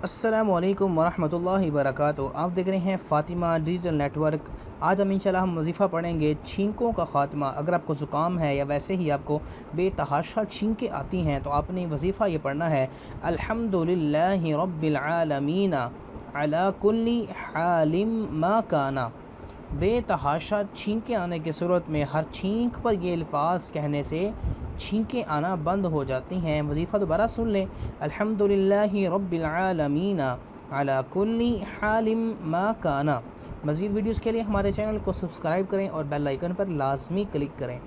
अस्सलामुअलैकुम वरहमतुल्लाहि वबरकातुहू। आप देख रहे हैं फ़ातिमा डिजिटल नेटवर्क। आज हम इंशाल्लाह हम वजीफ़ा पढ़ेंगे छींकों का ख़ात्मा। अगर आपको ज़ुकाम है या वैसे ही आपको बेतहाशा छींकें आती हैं तो आपने वजीफ़ा ये पढ़ना है, अल्हम्दुलिल्लाहि रब्बिल आलमीन अला कुल्ली हालिम मा काना। बेतहाशा छींकें आने की सूरत में हर छींक पर ये अल्फाज कहने से छींकें आना बंद हो जाती हैं। वजीफ़ा दोबारा सुन लें, अल्हम्दुलिल्लाहि रब्बिल आलमीन अला कुल्ली हालिम मा काना। मज़ीद वीडियोज़ के लिए हमारे चैनल को सब्सक्राइब करें और बेल आइकन पर लाजमी क्लिक करें।